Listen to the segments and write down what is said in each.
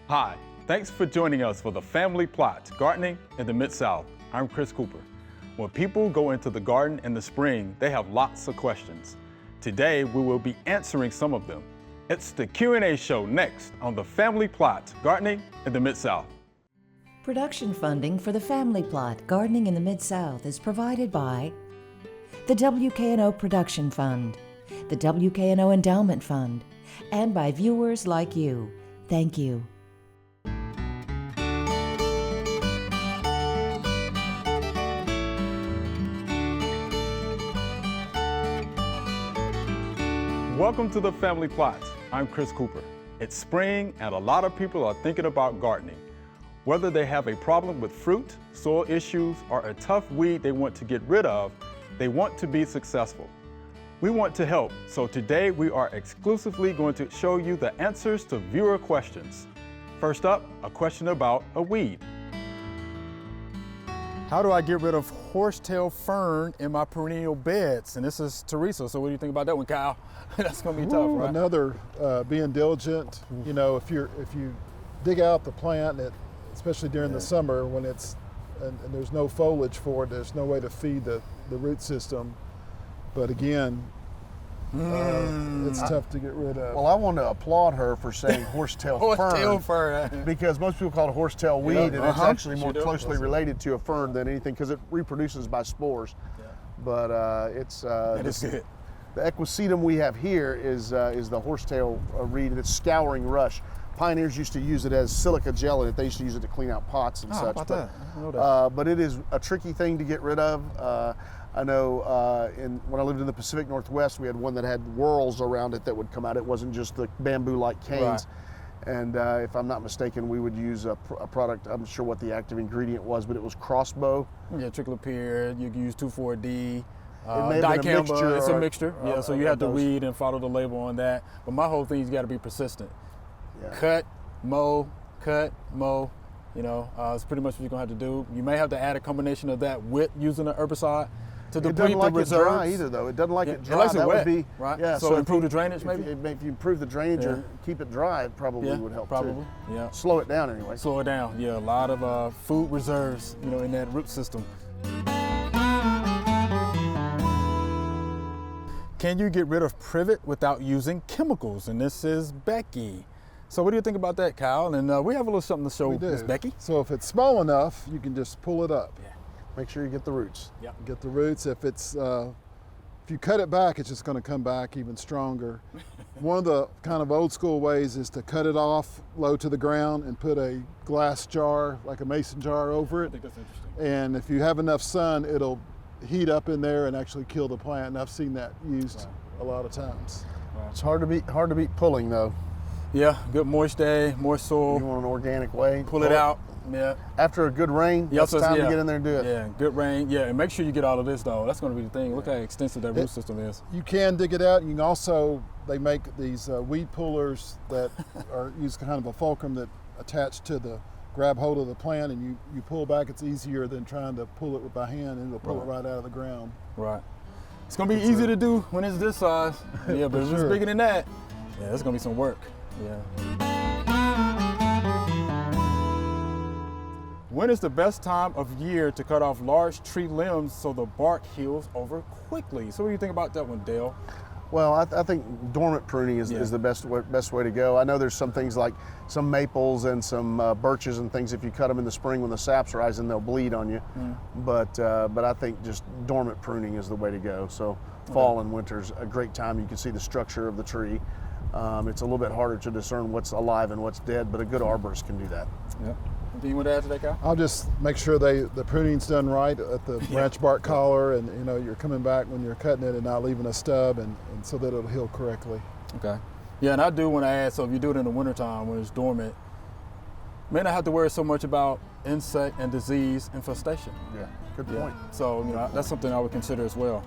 Hi, thanks for joining us for the Family Plot, Gardening in the Mid-South. I'm Chris Cooper. When people go into the garden in the spring, they have lots of questions. Today, we will be answering some of them. It's the Q&A show next on the Family Plot, Gardening in the Mid-South. Production funding for the Family Plot, Gardening in the Mid-South is provided by the WKNO Production Fund, the WKNO Endowment Fund, and by viewers like you. Thank you. Welcome to the Family Plot. I'm Chris Cooper. It's spring and a lot of people are thinking about gardening. Whether they have a problem with fruit, soil issues, or a tough weed they want to get rid of, they want to be successful. We want to help, so today we are exclusively going to show you the answers to viewer questions. First up, a question about a weed. How do I get rid of horsetail fern in my perennial beds? And this is Teresa, so what do you think about that one, Kyle? That's gonna be tough, right? Another, being diligent. You know, if you dig out the plant, especially during the summer when it's, and there's no foliage for it, there's no way to feed the root system. But again, it's tough to get rid of. Well, I want to applaud her for saying horsetail fern, because most people call it a horsetail weed, and it's actually more closely related to a fern than anything because it reproduces by spores. Yeah. But that is good. The equisetum we have here is the horsetail reed, and it's scouring rush. Pioneers used to use it as silica gel in it. They used to use it to clean out pots and such. But it is a tricky thing to get rid of. I know when I lived in the Pacific Northwest, we had one that had whorls around it that would come out. It wasn't just the bamboo-like canes. Right. And if I'm not mistaken, we would use a product, I'm not sure what the active ingredient was, but it was crossbow. Yeah, triclopyr, you can use 2,4-D. Dicamba, it's a mixture. Yeah, so you have to read and follow the label on that. But my whole thing is got to be persistent. Yeah. Cut, mow. You know, it's pretty much what you're gonna have to do. You may have to add a combination of that with using an herbicide to deplete the reserves. It doesn't like it dry either, though. It doesn't like it dry. It likes it that wet, would be right? Yeah. So improve the drainage, maybe. If you improve the drainage or keep it dry, it probably would help too. Yeah. Slow it down anyway. Slow it down. Yeah, a lot of food reserves, you know, in that root system. Can you get rid of privet without using chemicals? And this is Becky. So what do you think about that, Kyle? And we have a little something to show Miss Becky. So if it's small enough, you can just pull it up. Yeah. Make sure you get the roots. Yep. Get the roots. If you cut it back, it's just going to come back even stronger. One of the kind of old school ways is to cut it off low to the ground and put a glass jar, like a mason jar, over it. I think that's interesting. And if you have enough sun, it'll heat up in there and actually kill the plant. And I've seen that used a lot of times. Wow. It's hard to beat pulling though. Yeah, good moist day, moist soil. You want an organic way. Pull it out. Yeah. After a good rain, it's time to get in there and do it. Yeah, good rain. Yeah, and make sure you get all of this though. That's going to be the thing. Look how extensive that root system is. You can dig it out. You can also, they make these weed pullers that are use kind of a fulcrum that attach to the grab hold of the plant, and you pull back. It's easier than trying to pull it by hand, and it'll pull it right out of the ground. Right. It's going to be easy to do when it's this size. Yeah, but if it's bigger than that, yeah, it's going to be some work. Yeah. When is the best time of year to cut off large tree limbs so the bark heals over quickly? So what do you think about that one, Dale? Well, I think dormant pruning is the best way to go. I know there's some things like some maples and some birches and things. If you cut them in the spring when the sap's rising, they'll bleed on you. But I think just dormant pruning is the way to go. So fall and winter's a great time. You can see the structure of the tree. It's a little bit harder to discern what's alive and what's dead, but a good arborist can do that. Yep. Do you want to add to that, Kyle? I'll just make sure the pruning's done right at the branch bark collar, and you know you're coming back when you're cutting it and not leaving a stub, and so that it'll heal correctly. Okay. Yeah, and I do want to add, so if you do it in the wintertime when it's dormant, may not have to worry so much about insect and disease infestation. Yeah, good point. So, you know, that's something I would consider as well.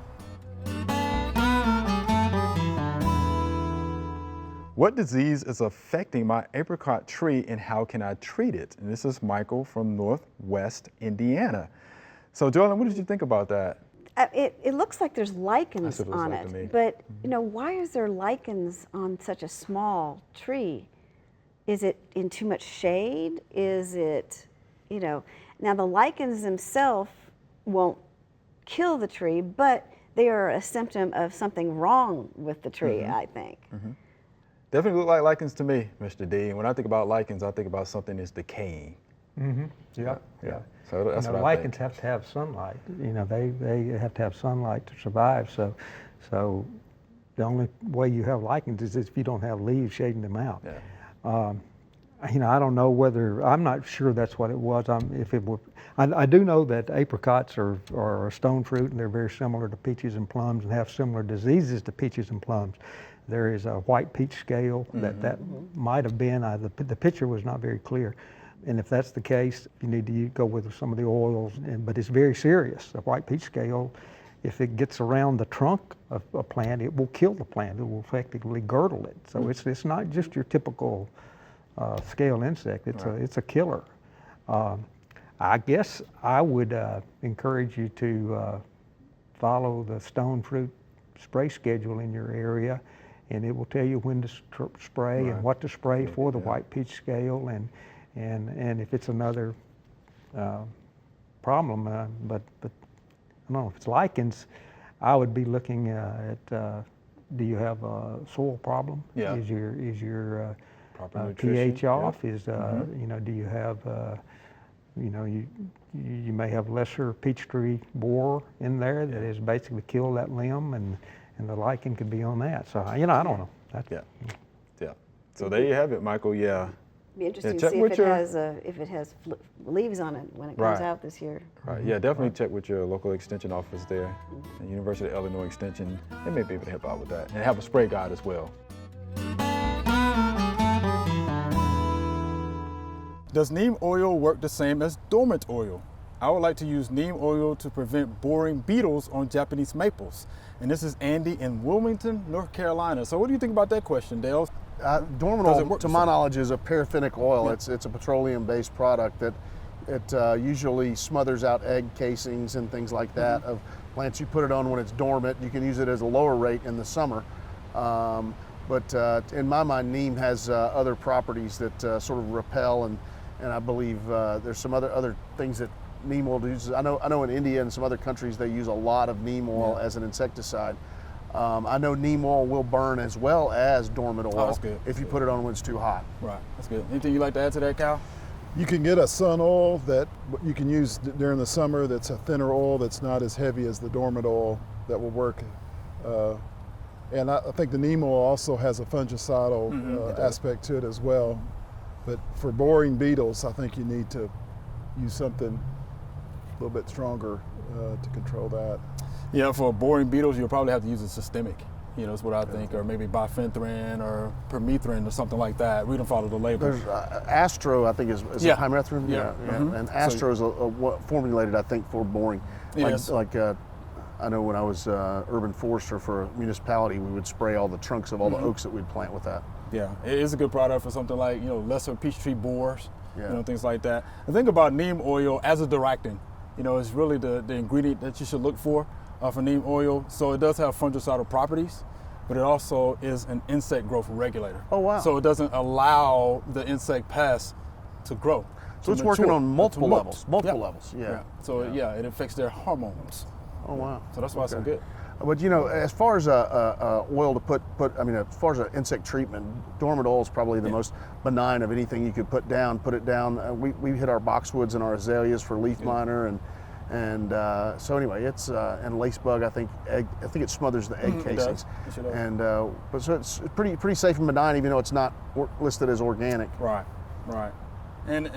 What disease is affecting my apricot tree and how can I treat it? And this is Michael from Northwest Indiana. So, Joellen, what did you think about that? It looks like there's lichens on it, but you know, why is there lichens on such a small tree? Is it in too much shade? Is it, you know, now the lichens themselves won't kill the tree, but they are a symptom of something wrong with the tree, I think. Definitely look like lichens to me, Mr. D. And when I think about lichens, I think about something that's decaying. Yeah. So that's You know, what I lichens think. have to have sunlight. You know, they have to have sunlight to survive. So the only way you have lichens is if you don't have leaves shading them out. Yeah. You know, I don't know whether, I'm not sure that's what it was. If it were, I do know that apricots are a stone fruit, and they're very similar to peaches and plums and have similar diseases to peaches and plums. There is a white peach scale that might have been, the picture was not very clear. And if that's the case, you need to go with some of the oils, but it's very serious. The white peach scale, if it gets around the trunk of a plant, it will kill the plant. It will effectively girdle it. So it's not just your typical scale insect. It's a killer. I guess I would encourage you to follow the stone fruit spray schedule in your area, and it will tell you when to spray and what to spray for the white peach scale, and if it's another problem. But I don't know, if it's lichens, I would be looking at do you have a soil problem? Yeah. Is your Proper nutrition. pH off? Is you know, do you have you know, you may have lesser peach tree borer in there that has basically killed that limb, and the lichen could be on that. So you know, I don't know. Yeah. So there you have it, Michael. Yeah. Be interesting check to see with if it has leaves on it when it comes out this year. Right. Yeah. Definitely check with your local extension office there, and University of Illinois Extension. They may be able to help out with that, and have a spray guide as well. Does neem oil work the same as dormant oil? I would like to use neem oil to prevent boring beetles on Japanese maples. And this is Andy in Wilmington, North Carolina. So what do you think about that question, Dale? Dormant Does it oil, work to the my same? knowledge, is a paraffinic oil. It's a petroleum-based product that it usually smothers out egg casings and things like that of plants. You put it on when it's dormant. You can use it as a lower rate in the summer. But in my mind, neem has other properties that sort of repel, and I believe there's some other things that neem oil uses. I know in India and some other countries they use a lot of neem oil as an insecticide. I know neem oil will burn as well as dormant oil that's good. if you put it on when it's too hot. Right. That's good. Anything you'd like to add to that, Cal? You can get a sun oil that you can use during the summer that's a thinner oil that's not as heavy as the dormant oil that will work. And I think the neem oil also has a fungicidal aspect to it as well. But for boring beetles, I think you need to use something a little bit stronger to control that. Yeah, for boring beetles, you'll probably have to use a systemic. You know, that's what I think, or maybe bifenthrin or permethrin or something like that. We don't follow the label. There's Astro, I think, is Yeah. a pyrethrin. Yeah. And Astro is formulated, I think, for boring. Yes. Like I know when I was urban forester for a municipality, we would spray all the trunks of all the oaks that we'd plant with that. Yeah, it is a good product for something like, you know, lesser peach tree borers, Yeah. you know, things like that. The thing about neem oil as a directant, you know, is really the ingredient that you should look for neem oil. So it does have fungicidal properties, but it also is an insect growth regulator. Oh, wow. So it doesn't allow the insect pests to grow. So it's working on multiple levels. Multiple levels. Yeah. So it affects their hormones. Oh, wow. So that's why it's so good. But you know, as far as oil to put, I mean, as far as an insect treatment, dormant oil is probably the most benign of anything you could put down. Put it down. We hit our boxwoods and our azaleas for leaf miner, and so anyway, it's and lacebug. I think it smothers the egg casings, It sure does. and but so it's pretty safe and benign, even though it's not listed as organic. Right. And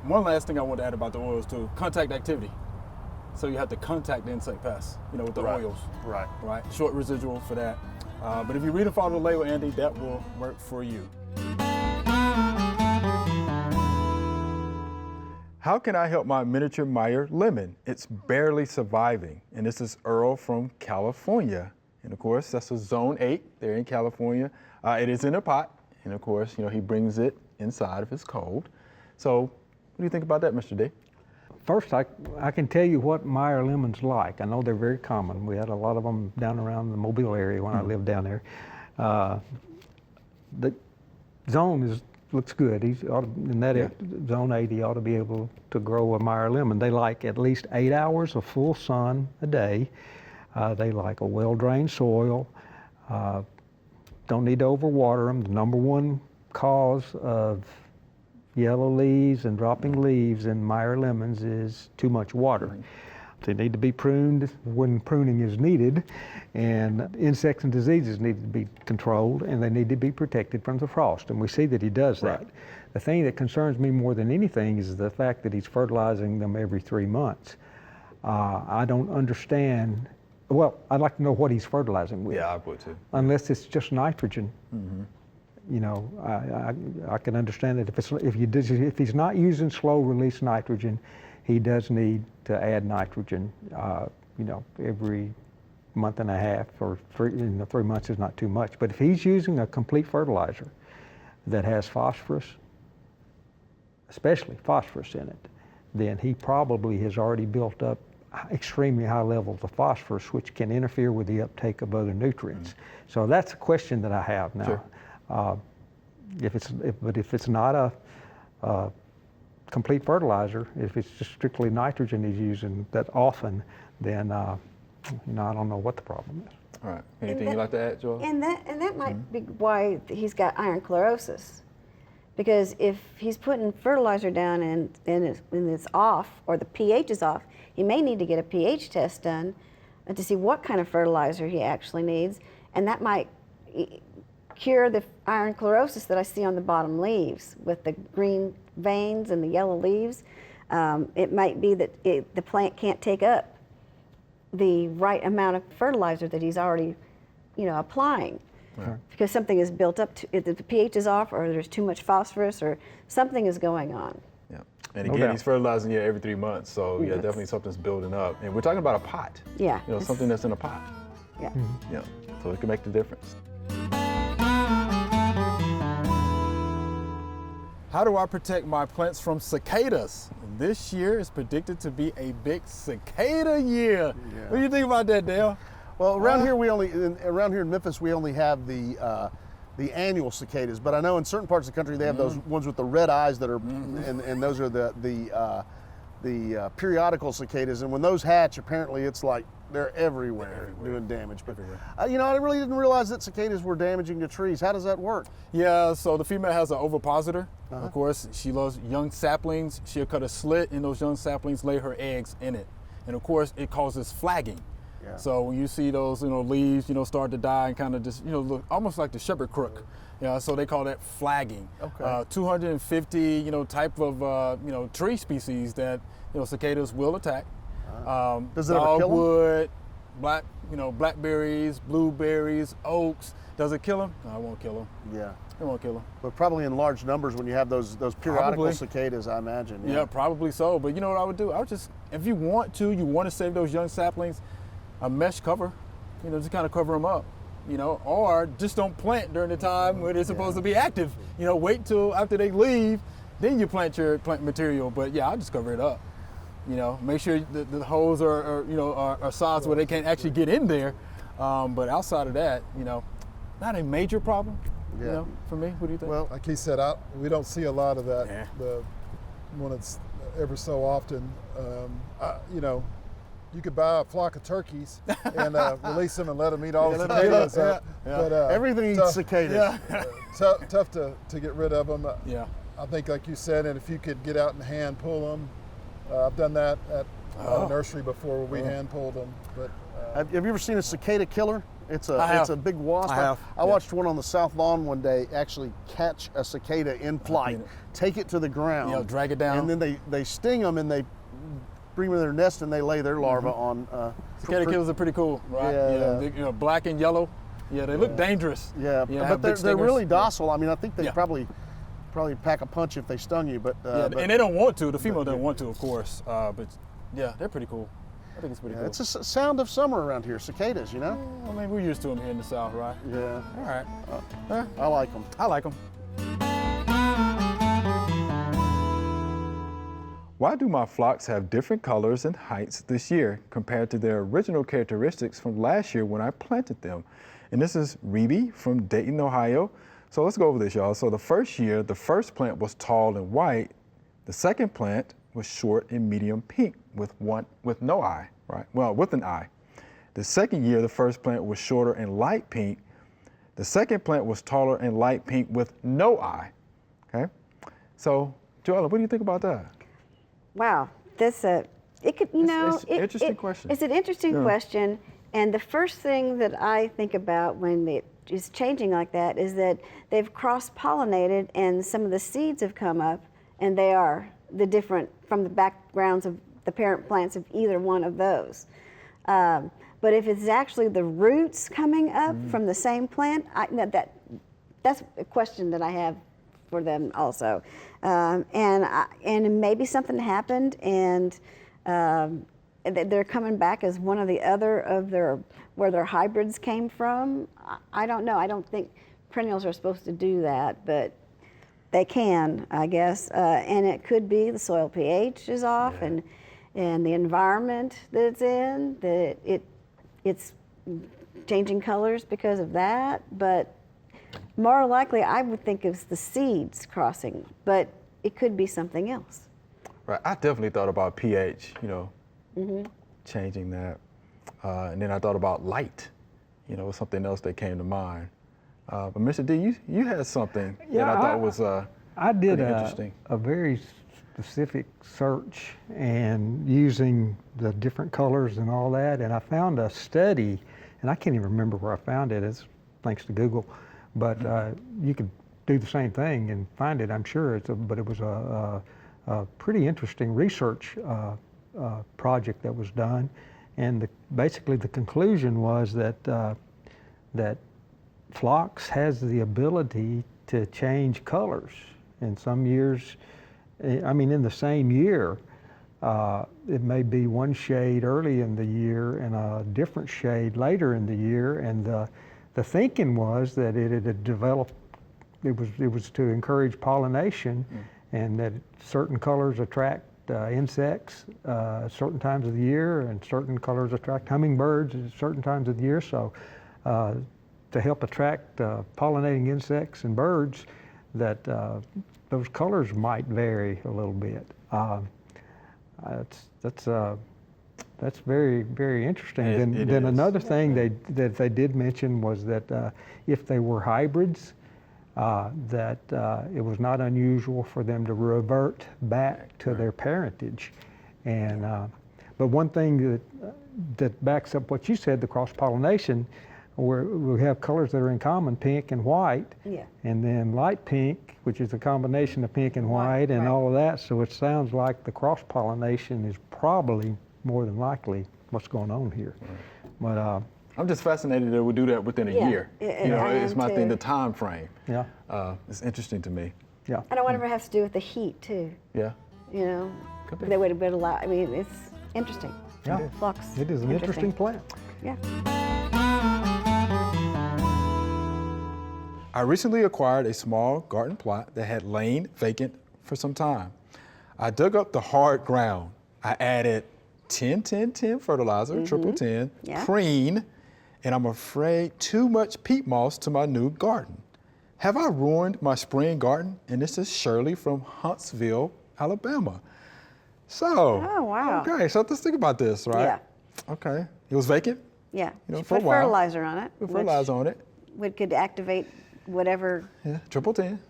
one last thing I want to add about the oils too: contact activity. So you have to contact the insect pests, you know, with the oils. Right. Right. Short residual for that. But if you read and follow the label, Andy, that will work for you. How can I help my miniature Meer lemon? It's barely surviving. And this is Earl from California. And of course, that's a zone 8 there in California. It is in a pot. And of course, you know, he brings it inside if it's cold. So what do you think about that, Mr. D? First, I can tell you what Meer lemon's like. I know they're very common. We had a lot of them down around the Mobile area when I lived down there. The zone is looks good. He's in that zone 8. He ought to be able to grow a Meyer lemon. They like at least 8 hours of full sun a day. They like a well-drained soil. Don't need to overwater them. The number one cause of yellow leaves and dropping leaves in Meyer lemons is too much water. They need to be pruned when pruning is needed, and insects and diseases need to be controlled, and they need to be protected from the frost, and we see that he does that. The thing that concerns me more than anything is the fact that he's fertilizing them every 3 months. I don't understand. Well, I'd like to know what he's fertilizing with. Yeah, I would too. Unless it's just nitrogen. You know, I can understand that if he's not using slow release nitrogen, he does need to add nitrogen, you know, every month and a half, or 3 months is not too much. But if he's using a complete fertilizer that has phosphorus, especially phosphorus in it, then he probably has already built up extremely high levels of phosphorus, which can interfere with the uptake of other nutrients. So that's a question that I have now. Sure. If it's not a complete fertilizer, if it's just strictly nitrogen he's using that often, then you know, I don't know what the problem is. All right. Anything you'd like to add, Joel? And that might be why he's got iron chlorosis. Because if he's putting fertilizer down and it's off, or the pH is off, he may need to get a pH test done to see what kind of fertilizer he actually needs, and that might cure the iron chlorosis that I see on the bottom leaves with the green veins and the yellow leaves. It might be that the plant can't take up the right amount of fertilizer that he's already, you know, applying. Right. Because something is built up, if the pH is off, or there's too much phosphorus, or something is going on. Yeah. And No again, doubt. he's fertilizing every 3 months, so yeah, Yes. definitely something's building up. And we're talking about a pot. Yeah. You know, something that's in a pot. Yeah. Yeah. So it can make the difference. How do I protect my plants from cicadas? This year is predicted to be a big cicada year. What do you think about that, Dale? Well, around here in Memphis, we only have the annual cicadas, but I know in certain parts of the country they have those ones with the red eyes that are, and those are the periodical cicadas. And when those hatch, apparently it's like they're everywhere. Doing damage. But you know, I really didn't realize that cicadas were damaging to trees. How does that work? Yeah, so the female has an ovipositor. Of course, she loves young saplings. She'll cut a slit, and those young saplings lay her eggs in it. And of course, it causes flagging. Yeah. So when you see those, you know, leaves, you know, start to die and kind of just, you know, look almost like the shepherd crook. Yeah, so they call that flagging. Okay. 250, you know, type of, you know, tree species that, you know, cicadas will attack. Does it ever kill 'em? Dogwood, blackberries, blueberries, oaks. Does it kill them? No, it won't kill them. Yeah. It won't kill them. But probably in large numbers when you have those periodical Probably. cicadas, I imagine. Yeah, probably so. But you know what I would do? I would just, if you want to save those young saplings, a mesh cover, you know, just kind of cover them up, you know, or just don't plant during the time when they're supposed to be active. You know, wait till after they leave, then you plant your plant material. But yeah, I'll just cover it up. You know, make sure the holes are you know, are sized where they can't actually get in there. But outside of that, you know, not a major problem. Yeah. You know, for me, what do you think? Well, Like he said, we don't see a lot of that. Yeah. When it's ever so often. You know, you could buy a flock of turkeys and release them and let them eat all the cicadas up. Yeah. But everything eats tough, cicadas. tough to get rid of them. Yeah. I think, like you said, and if you could get out and hand pull them, I've done that at a nursery before where we hand pulled them. But Have you ever seen a cicada killer? It's a big wasp. I have. I watched one on the south lawn one day actually catch a cicada in flight, seen it. take it to the ground, You know, drag it down. and then they sting them and they bring them to their nest and they lay their larvae on. Cicada killers are pretty cool, right? Yeah. They, you know, black and yellow. Yeah, they look dangerous. Yeah, You know, but have big they're really stingers. docile. I mean, I think they Yeah. probably pack a punch if they stung you, but, but and they don't want to. The female doesn't want to, of course. But yeah, they're pretty cool. I think it's pretty cool. it's a sound of summer around here. Cicadas, you know. I mean, we're used to them here in the South, right? Yeah, All right. I like them. I like them. Why do my phlox have different colors and heights this year compared to their original characteristics from last year when I planted them? And this is Reby from Dayton, Ohio. So let's go over this, y'all. So the first year, the first plant was tall and white. The second plant was short and medium pink with no eye, right? Well, with an eye. The second year, the first plant was shorter and light pink. The second plant was taller and light pink with no eye, okay? So, Joella, what do you think about that? Wow, it's an interesting question. It's an interesting question, and the first thing that I think about when it is changing like that is that they've cross-pollinated and some of the seeds have come up, and they are the different from the backgrounds of the parent plants of either one of those. But if it's actually the roots coming up from the same plant, that's a question that I have for them also. And maybe something happened, and they're coming back as one or the other of where their hybrids came from. I don't know. I don't think perennials are supposed to do that, but they can, I guess. And it could be the soil pH is off, and the environment that it's in, that it's changing colors because of that. But more likely, I would think it's the seeds crossing, but it could be something else. Right. I definitely thought about pH, changing that. And then I thought about light, something else that came to mind. But Mr. D, you had something that I thought was I did pretty interesting. a very specific search and using the different colors and all that, and I found a study, and I can't even remember where I found it. It's thanks to Google, but you could do the same thing and find it, I'm sure. But it was a pretty interesting research project that was done, and basically the conclusion was that that phlox has the ability to change colors. In some years, in the same year, it may be one shade early in the year and a different shade later in the year, and the thinking was that it had developed, it was to encourage pollination, and that certain colors attract insects at certain times of the year, and certain colors attract hummingbirds at certain times of the year. So to help attract pollinating insects and birds, that those colors might vary a little bit. That's very, very interesting. Then another thing that they did mention was that if they were hybrids, that it was not unusual for them to revert back to their parentage. And but one thing that backs up what you said, the cross-pollination, where we have colors that are in common, pink and white, and then light pink, which is a combination of pink and white, and all of that. So it sounds like the cross-pollination is probably more than likely what's going on here. But I'm just fascinated that we do that within a year. It's my thing, the time frame. Yeah. It's interesting to me. Yeah. And I wonder if it has to do with the heat too. Yeah. Could be. They would have been allowed. I mean, it's interesting. Yeah. Phlox. It is an interesting plant. Yeah. I recently acquired a small garden plot that had lain vacant for some time. I dug up the hard ground. I added 10-10-10 fertilizer, triple 10, preen, and I'm afraid too much peat moss to my new garden. Have I ruined my spring garden? And this is Shirley from Huntsville, Alabama. So, oh wow. Okay, so let's think about this, right? Yeah. Okay, it was vacant. Yeah. She for a while. Fertilizer on it. Put fertilizer on it. Which could activate whatever. Yeah, triple 10.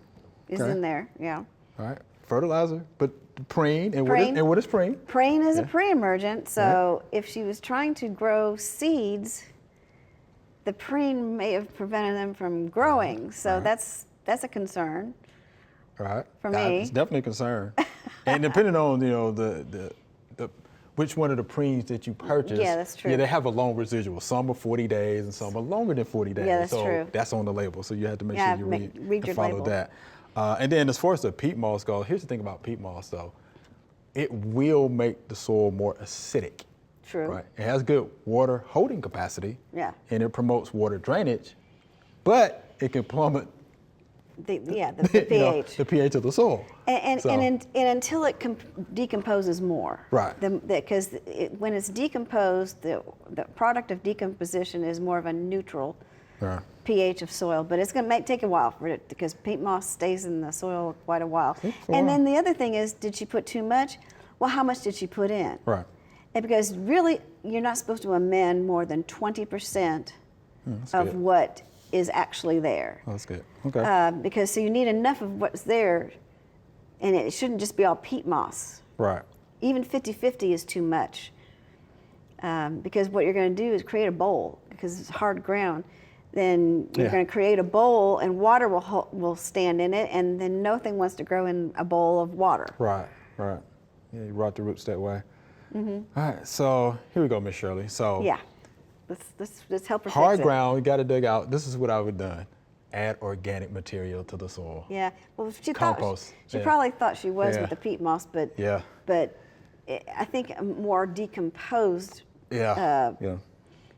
Is in there. Yeah. All right, fertilizer, but preen, and what is preen? Preen is a pre-emergent, so if she was trying to grow seeds, the preen may have prevented them from growing. So that's a concern. Right. For me. It's definitely a concern. And depending on, the which one of the preens that you purchase. Yeah, that's true. Yeah, they have a long residual. Some are 40 days and some are longer than 40 days. Yeah, that's so true. That's on the label. So you have to make sure you read your and follow label. that. And then as far as the peat moss goes, here's the thing about peat moss though. It will make the soil more acidic. True. Right. It has good water holding capacity. Yeah. And it promotes water drainage, but it can plummet the pH. the pH of the soil. And until it decomposes more. Right. Because when it's decomposed, the product of decomposition is more of a neutral. Right. pH of soil, but it's going to take a while for it because peat moss stays in the soil quite a while. For a And while. then the other thing is, did she put too much? Well, how much did she put in? Right. And because really, you're not supposed to amend more than 20% That's of good. what is actually there. Oh, that's good. Okay. Because so you need enough of what's there, and it shouldn't just be all peat moss. Right. Even 50-50 is too much. Because what you're going to do is create a bowl, because it's hard ground. Then you're Yeah. going to create a bowl, and water will stand in it, and then nothing wants to grow in a bowl of water. Right. Right. Yeah, you rot the roots that way. All right. So here we go, Miss Shirley. So Yeah, let's help her hard fix it. ground, you got to dig out. This is what I would have done. Add organic material to the soil. Yeah, well, she Compost, thought she yeah. probably thought she was Yeah. with the peat moss, but Yeah. I think a more decomposed Yeah. Yeah.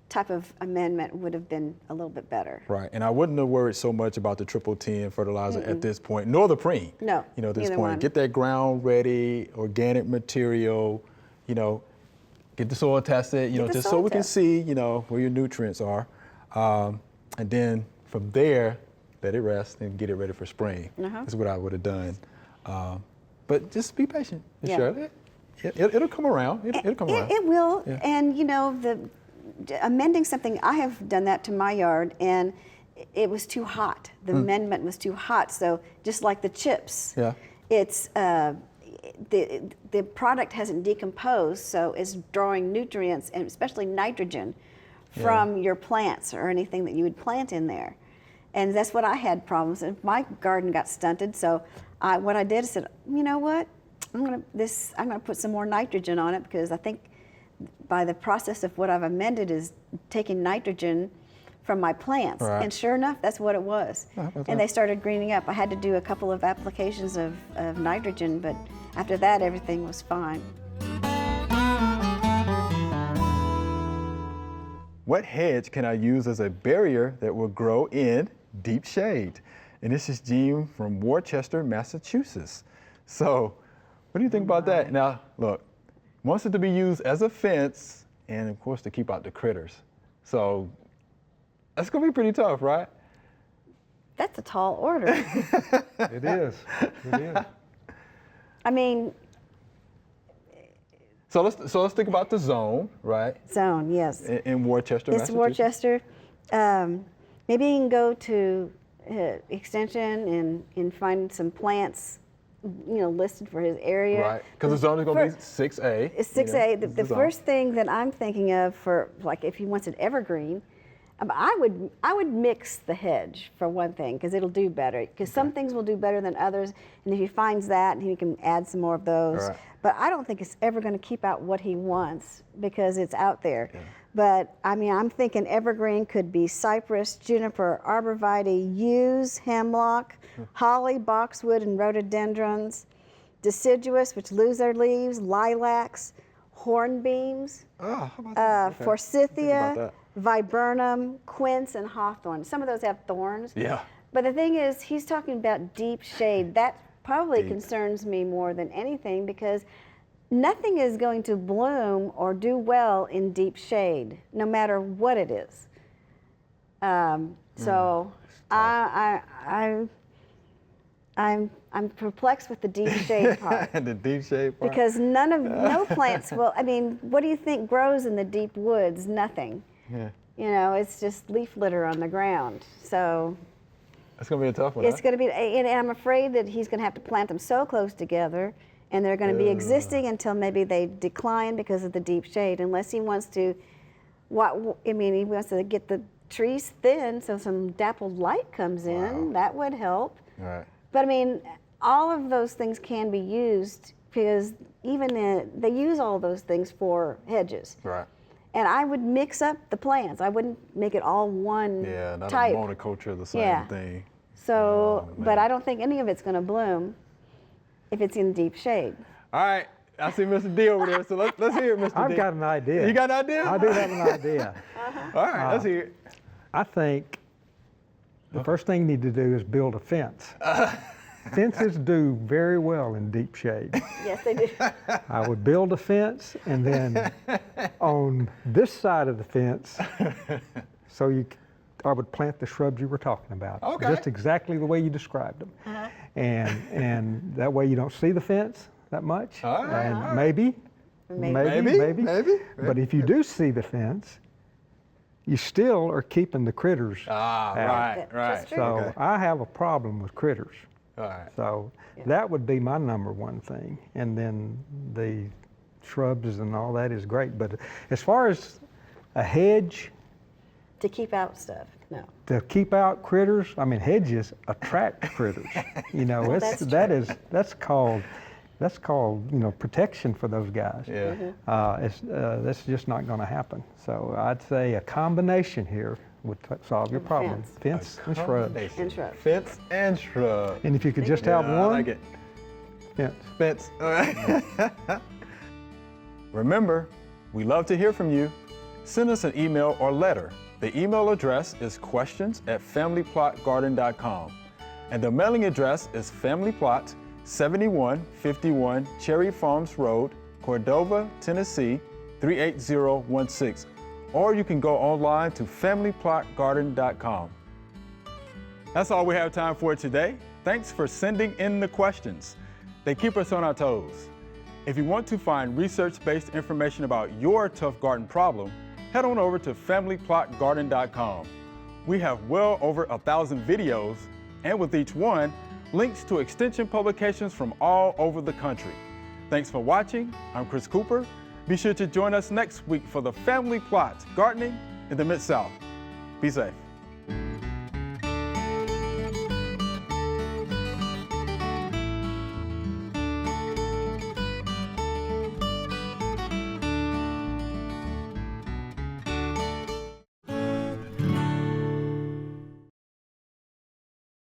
type of amendment would have been a little bit better. Right, and I wouldn't have worried so much about the triple 10 fertilizer at this point, nor the preen. No, You know, at this neither point, one. get that ground ready, organic material, you know, get the soil tested, you Get know, the just so soil we can test. see, you know, where your nutrients are. And then from there, let it rest and get it ready for spring. That's what I would have done. But just be patient, Miss Yeah. Shirley. It'll come around. It'll come around. It will, Yeah. and you know, amending something, I have done that to my yard, and it was too hot. The amendment was too hot, so just like the chips, Yeah. it's the product hasn't decomposed, so it's drawing nutrients and especially nitrogen from your plants or anything that you would plant in there. And that's what I had problems. And my garden got stunted, so what I did is said, you know what, I'm gonna put some more nitrogen on it, because I think by the process of what I've amended is taking nitrogen from my plants. Right. And sure enough, that's what it was. How about And that? they started greening up. I had to do a couple of applications of nitrogen, but after that, everything was fine. What hedge can I use as a barrier that will grow in deep shade? And this is Jean from Worcester, Massachusetts. So, what do you think about that? Now, look, wants it to be used as a fence and, of course, to keep out the critters. So, that's going to be pretty tough, right? That's a tall order. It is. It is. I mean, So let's think about the zone, right? zone, yes. In Worcester, It's Massachusetts. Worcester. Maybe you can go to Extension and find some plants, you know, listed for his area. Right, because the zone is going to be 6A. It's you know, 6A. is The zone. first thing that I'm thinking of for, like, if he wants it evergreen, I would mix the hedge for one thing, because it'll do better. Because some things will do better than others, and if he finds that, he can add some more of those. All right. But I don't think it's ever going to keep out what he wants, because it's out there. But I mean, I'm thinking evergreen could be cypress, juniper, arborvitae, yews, hemlock, holly, boxwood, and rhododendrons. Deciduous, which lose their leaves, lilacs, hornbeams, Oh, how about that? Okay. Think forsythia, about that. viburnum, quince, and hawthorn. Some of those have thorns. Yeah. But the thing is, he's talking about deep shade. That probably Deep. concerns me more than anything, because nothing is going to bloom or do well in deep shade, no matter what it is. So I'm perplexed with the deep shade part. The deep shade part. Because no plants will, I mean, what do you think grows in the deep woods? Nothing. Yeah. You know, it's just leaf litter on the ground. So It's going to be a tough one. it's huh? going to be, and I'm afraid that he's going to have to plant them so close together, and they're going to be existing until maybe they decline because of the deep shade, unless he wants to, he wants to get the trees thin so some dappled light comes in. That would help. All right. But I mean, all of those things can be used, because even they use all those things for hedges. Right. And I would mix up the plants. I wouldn't make it all one Yeah, not type. a monoculture of the same Yeah. thing. So, Oh, but man. I don't think any of it's going to bloom if it's in deep shade. All right. I see Mr. D over there, so let's hear it, Mr. D. I've got an idea. You got an idea? I do have an idea. All right, let's hear it. I think the first thing you need to do is build a fence. Fences do very well in deep shade. Yes, they do. I would build a fence, and then on this side of the fence, so I would plant the shrubs you were talking about. Okay. Just exactly the way you described them. And that way you don't see the fence that much. All right, And all right. maybe. Maybe. But if you do see the fence, you still are keeping the critters out. Right. That's true. So Okay. I have a problem with critters. All right. So that would be my number one thing. And then the shrubs and all that is great. But as far as a hedge To keep out stuff. No. to keep out critters, I mean, hedges attract critters. You know, Well, that's called protection for those guys. Yeah. That's just not going to happen. So I'd say a combination here would solve your problem. Fence and shrubs. And shrubs. Fence and shrub. And if you could just have I one, like it. fence. Fence. All right. Remember, we love to hear from you. Send us an email or letter. The email address is questions@familyplotgarden.com. And the mailing address is Family Plot, 7151 Cherry Farms Road, Cordova, Tennessee, 38016. Or you can go online to familyplotgarden.com. That's all we have time for today. Thanks for sending in the questions. They keep us on our toes. If you want to find research-based information about your tough garden problem, head on over to familyplotgarden.com. We have well over 1,000 videos, and with each one, links to extension publications from all over the country. Thanks for watching. I'm Chris Cooper. Be sure to join us next week for the Family Plot Gardening in the Mid-South. Be safe.